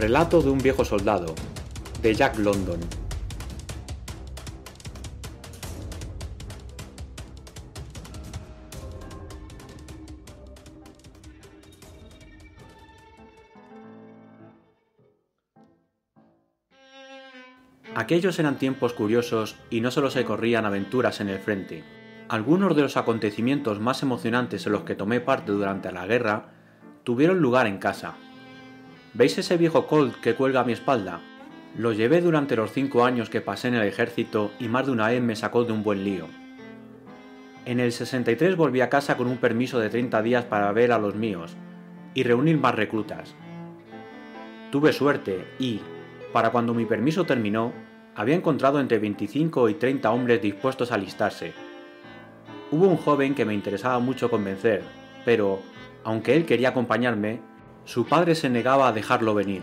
Relato de un viejo soldado, de Jack London. Aquellos eran tiempos curiosos y no solo se corrían aventuras en el frente. Algunos de los acontecimientos más emocionantes en los que tomé parte durante la guerra tuvieron lugar en casa. ¿Veis ese viejo Colt que cuelga a mi espalda? Lo llevé durante los 5 años que pasé en el ejército y más de una vez me sacó de un buen lío. En el 63 volví a casa con un permiso de 30 días para ver a los míos y reunir más reclutas. Tuve suerte y, para cuando mi permiso terminó, había encontrado entre 25 y 30 hombres dispuestos a alistarse. Hubo un joven que me interesaba mucho convencer, pero, aunque él quería acompañarme, su padre se negaba a dejarlo venir.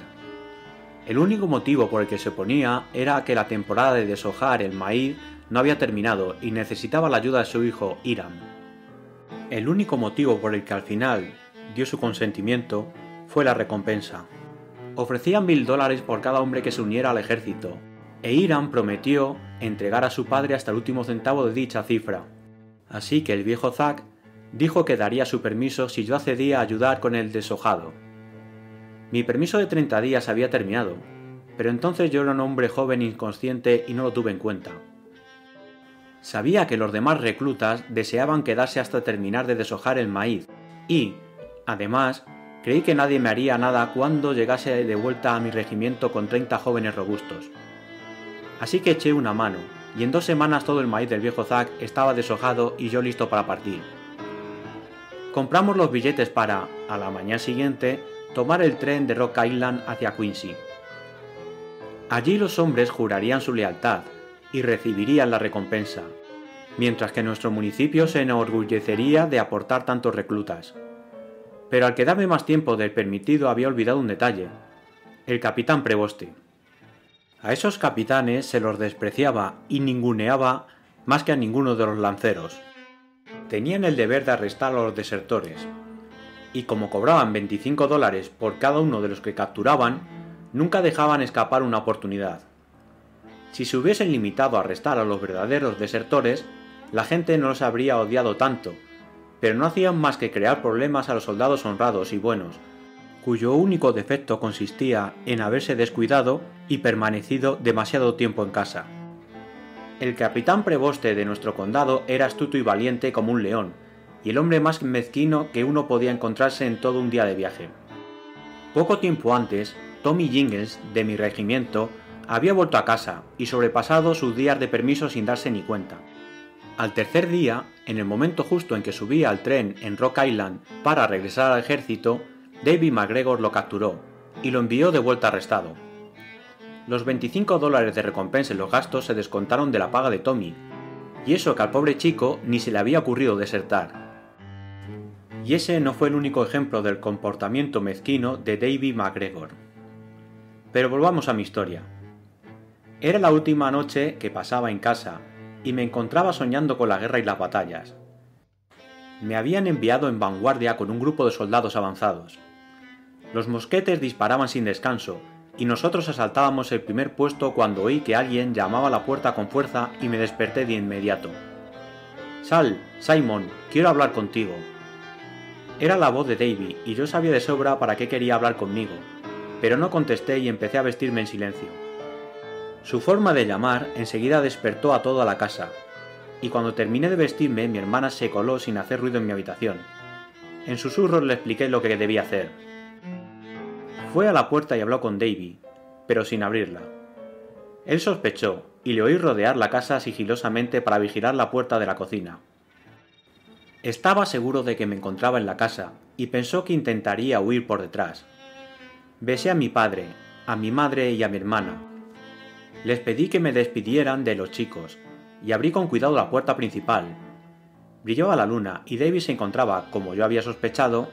El único motivo por el que se oponía era que la temporada de deshojar el maíz no había terminado y necesitaba la ayuda de su hijo Hiram. El único motivo por el que al final dio su consentimiento fue la recompensa. Ofrecían $1000 por cada hombre que se uniera al ejército, e Hiram prometió entregar a su padre hasta el último centavo de dicha cifra. Así que el viejo Zack dijo que daría su permiso si yo accedía a ayudar con el deshojado. Mi permiso de 30 días había terminado, pero entonces yo era un hombre joven inconsciente y no lo tuve en cuenta. Sabía que los demás reclutas deseaban quedarse hasta terminar de deshojar el maíz y, además, creí que nadie me haría nada cuando llegase de vuelta a mi regimiento con 30 jóvenes robustos. Así que eché una mano, y en 2 semanas todo el maíz del viejo Zack estaba deshojado y yo listo para partir. Compramos los billetes para, a la mañana siguiente, tomar el tren de Rock Island hacia Quincy. Allí los hombres jurarían su lealtad y recibirían la recompensa, mientras que nuestro municipio se enorgullecería de aportar tantos reclutas. Pero al quedarme más tiempo del permitido había olvidado un detalle: el capitán Preboste. A esos capitanes se los despreciaba y ninguneaba más que a ninguno de los lanceros. Tenían el deber de arrestar a los desertores, y como cobraban $25 por cada uno de los que capturaban, nunca dejaban escapar una oportunidad. Si se hubiesen limitado a arrestar a los verdaderos desertores, la gente no los habría odiado tanto, pero no hacían más que crear problemas a los soldados honrados y buenos, cuyo único defecto consistía en haberse descuidado y permanecido demasiado tiempo en casa. El capitán Preboste de nuestro condado era astuto y valiente como un león, y el hombre más mezquino que uno podía encontrarse en todo un día de viaje. Poco tiempo antes, Tommy Jingles, de mi regimiento, había vuelto a casa y sobrepasado sus días de permiso sin darse ni cuenta. Al tercer día, en el momento justo en que subía al tren en Rock Island para regresar al ejército, David McGregor lo capturó y lo envió de vuelta arrestado. Los $25 de recompensa en los gastos se descontaron de la paga de Tommy, y eso que al pobre chico ni se le había ocurrido desertar. Y ese no fue el único ejemplo del comportamiento mezquino de David McGregor. Pero volvamos a mi historia. Era la última noche que pasaba en casa, y me encontraba soñando con la guerra y las batallas. Me habían enviado en vanguardia con un grupo de soldados avanzados. Los mosquetes disparaban sin descanso, y nosotros asaltábamos el primer puesto cuando oí que alguien llamaba a la puerta con fuerza y me desperté de inmediato. «Sal, Simon, quiero hablar contigo». Era la voz de Davy y yo sabía de sobra para qué quería hablar conmigo, pero no contesté y empecé a vestirme en silencio. Su forma de llamar enseguida despertó a toda la casa, y cuando terminé de vestirme mi hermana se coló sin hacer ruido en mi habitación. En susurros le expliqué lo que debía hacer. Fue a la puerta y habló con Davy, pero sin abrirla. Él sospechó, y le oí rodear la casa sigilosamente para vigilar la puerta de la cocina. Estaba seguro de que me encontraba en la casa, y pensó que intentaría huir por detrás. Besé a mi padre, a mi madre y a mi hermana. Les pedí que me despidieran de los chicos, y abrí con cuidado la puerta principal. Brillaba la luna, y Davy se encontraba, como yo había sospechado,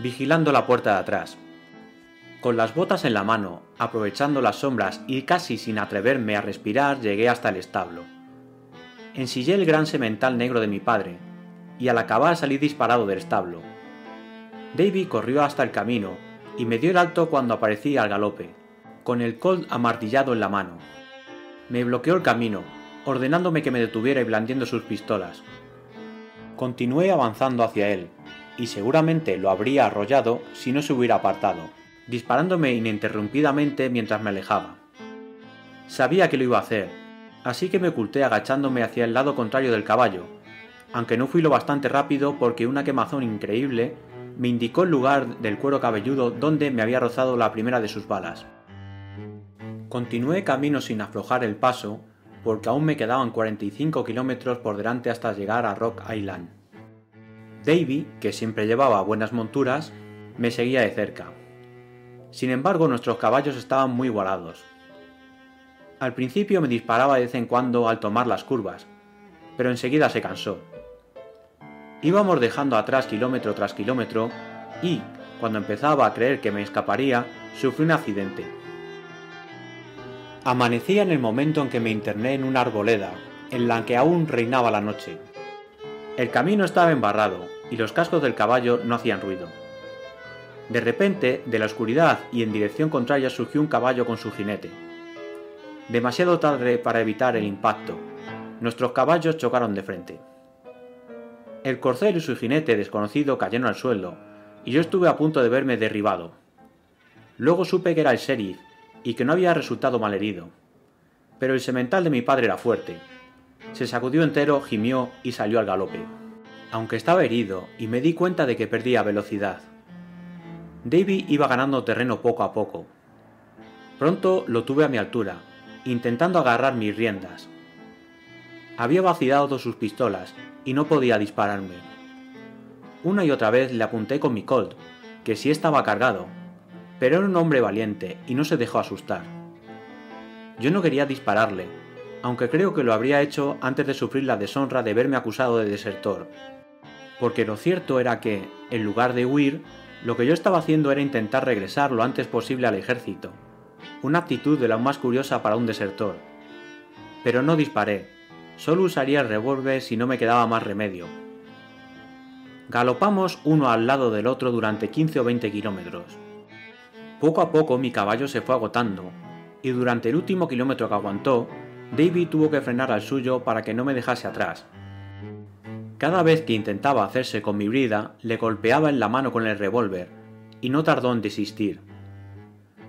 vigilando la puerta de atrás. Con las botas en la mano, aprovechando las sombras y casi sin atreverme a respirar, llegué hasta el establo. Ensillé el gran semental negro de mi padre, y al acabar salí disparado del establo. Davy corrió hasta el camino, y me dio el alto cuando aparecí al galope, con el Colt amartillado en la mano. Me bloqueó el camino, ordenándome que me detuviera y blandiendo sus pistolas. Continué avanzando hacia él, y seguramente lo habría arrollado si no se hubiera apartado, disparándome ininterrumpidamente mientras me alejaba. Sabía que lo iba a hacer, así que me oculté agachándome hacia el lado contrario del caballo, aunque no fui lo bastante rápido porque una quemazón increíble me indicó el lugar del cuero cabelludo donde me había rozado la primera de sus balas. Continué camino sin aflojar el paso, porque aún me quedaban 45 kilómetros por delante hasta llegar a Rock Island. Davy, que siempre llevaba buenas monturas, me seguía de cerca. Sin embargo, nuestros caballos estaban muy igualados. Al principio me disparaba de vez en cuando al tomar las curvas, pero enseguida se cansó. Íbamos dejando atrás kilómetro tras kilómetro y, cuando empezaba a creer que me escaparía, sufrí un accidente. Amanecía en el momento en que me interné en una arboleda, en la que aún reinaba la noche. El camino estaba embarrado y los cascos del caballo no hacían ruido. De repente, de la oscuridad y en dirección contraria surgió un caballo con su jinete. Demasiado tarde para evitar el impacto. Nuestros caballos chocaron de frente. El corcel y su jinete desconocido cayeron al suelo, y yo estuve a punto de verme derribado. Luego supe que era el sheriff, y que no había resultado malherido. Pero el semental de mi padre era fuerte. Se sacudió entero, gimió y salió al galope. Aunque estaba herido, y me di cuenta de que perdía velocidad. Davy iba ganando terreno poco a poco. Pronto lo tuve a mi altura, intentando agarrar mis riendas. Había vaciado sus pistolas, y no podía dispararme. Una y otra vez le apunté con mi Colt, que sí estaba cargado, pero era un hombre valiente y no se dejó asustar. Yo no quería dispararle, aunque creo que lo habría hecho antes de sufrir la deshonra de verme acusado de desertor, porque lo cierto era que, en lugar de huir, lo que yo estaba haciendo era intentar regresar lo antes posible al ejército, una actitud de la más curiosa para un desertor. Pero no disparé, solo usaría el revólver si no me quedaba más remedio. Galopamos uno al lado del otro durante 15 o 20 kilómetros. Poco a poco mi caballo se fue agotando, y durante el último kilómetro que aguantó, Davy tuvo que frenar al suyo para que no me dejase atrás. Cada vez que intentaba hacerse con mi brida, le golpeaba en la mano con el revólver, y no tardó en desistir.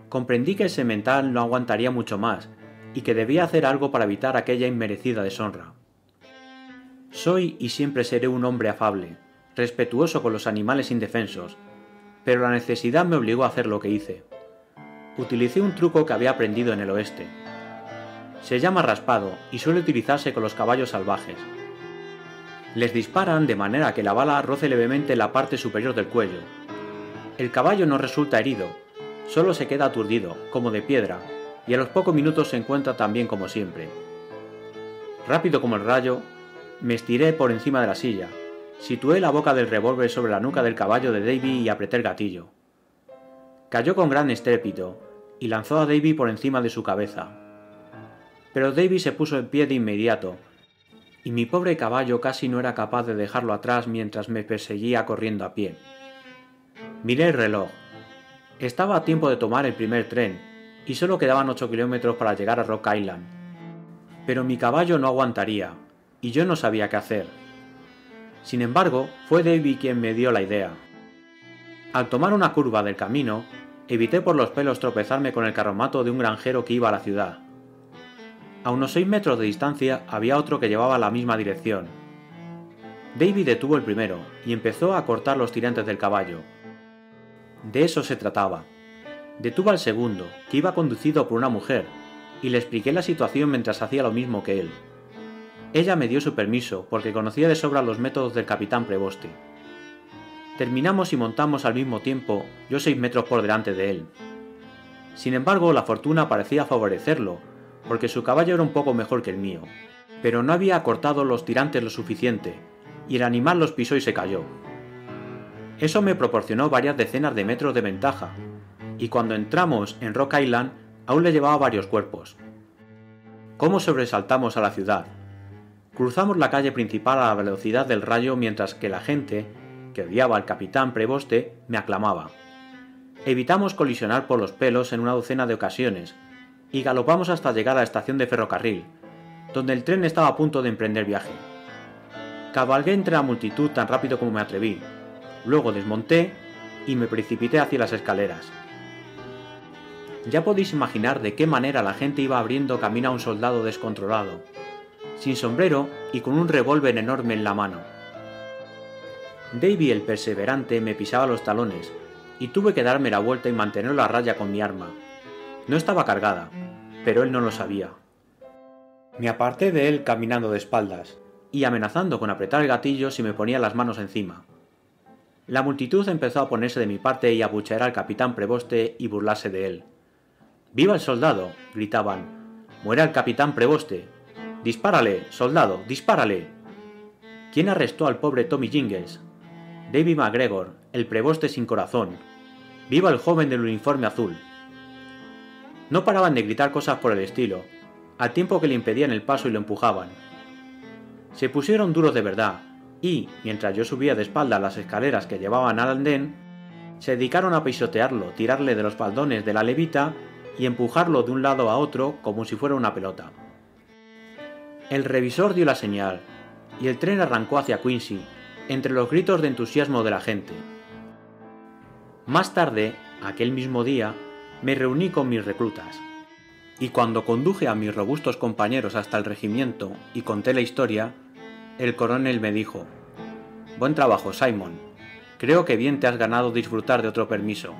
Comprendí que el semental no aguantaría mucho más, y que debía hacer algo para evitar aquella inmerecida deshonra. Soy y siempre seré un hombre afable, respetuoso con los animales indefensos, pero la necesidad me obligó a hacer lo que hice. Utilicé un truco que había aprendido en el oeste. Se llama raspado y suele utilizarse con los caballos salvajes. Les disparan de manera que la bala roce levemente la parte superior del cuello. El caballo no resulta herido, solo se queda aturdido, como de piedra, y a los pocos minutos se encuentra tan bien como siempre. Rápido como el rayo, me estiré por encima de la silla, situé la boca del revólver sobre la nuca del caballo de Davy y apreté el gatillo. Cayó con gran estrépito y lanzó a Davy por encima de su cabeza. Pero Davy se puso en pie de inmediato, y mi pobre caballo casi no era capaz de dejarlo atrás mientras me perseguía corriendo a pie. Miré el reloj. Estaba a tiempo de tomar el primer tren, y solo quedaban 8 kilómetros para llegar a Rock Island. Pero mi caballo no aguantaría, y yo no sabía qué hacer. Sin embargo, fue Davy quien me dio la idea. Al tomar una curva del camino, evité por los pelos tropezarme con el carromato de un granjero que iba a la ciudad. A unos 6 metros de distancia había otro que llevaba la misma dirección. Davy detuvo el primero y empezó a cortar los tirantes del caballo. De eso se trataba. Detuvo al segundo, que iba conducido por una mujer, y le expliqué la situación mientras hacía lo mismo que él. Ella me dio su permiso porque conocía de sobra los métodos del capitán Preboste. Terminamos y montamos al mismo tiempo, yo 6 metros por delante de él. Sin embargo, la fortuna parecía favorecerlo, porque su caballo era un poco mejor que el mío, pero no había cortado los tirantes lo suficiente, y el animal los pisó y se cayó. Eso me proporcionó varias decenas de metros de ventaja, y cuando entramos en Rock Island aún le llevaba varios cuerpos. ¿Cómo sobresaltamos a la ciudad? Cruzamos la calle principal a la velocidad del rayo mientras que la gente, que odiaba al capitán Preboste, me aclamaba. Evitamos colisionar por los pelos en una docena de ocasiones y galopamos hasta llegar a la estación de ferrocarril, donde el tren estaba a punto de emprender viaje. Cabalgué entre la multitud tan rápido como me atreví, luego desmonté y me precipité hacia las escaleras. Ya podéis imaginar de qué manera la gente iba abriendo camino a un soldado descontrolado, sin sombrero y con un revólver enorme en la mano. Davy el perseverante me pisaba los talones, y tuve que darme la vuelta y mantenerlo a raya con mi arma. No estaba cargada, pero él no lo sabía. Me aparté de él caminando de espaldas, y amenazando con apretar el gatillo si me ponía las manos encima. La multitud empezó a ponerse de mi parte y a abuchear al capitán Preboste y burlarse de él. ¡Viva el soldado!, gritaban. ¡Muera el capitán Preboste! ¡Dispárale, soldado, dispárale! ¿Quién arrestó al pobre Tommy Jingles? Davy MacGregor, el preboste sin corazón. ¡Viva el joven del uniforme azul! No paraban de gritar cosas por el estilo, al tiempo que le impedían el paso y lo empujaban. Se pusieron duros de verdad, y, mientras yo subía de espaldas las escaleras que llevaban al andén, se dedicaron a pisotearlo, tirarle de los faldones de la levita y empujarlo de un lado a otro como si fuera una pelota. El revisor dio la señal, y el tren arrancó hacia Quincy, entre los gritos de entusiasmo de la gente. Más tarde, aquel mismo día, me reuní con mis reclutas, y cuando conduje a mis robustos compañeros hasta el regimiento y conté la historia, el coronel me dijo: «Buen trabajo, Simon. Creo que bien te has ganado disfrutar de otro permiso».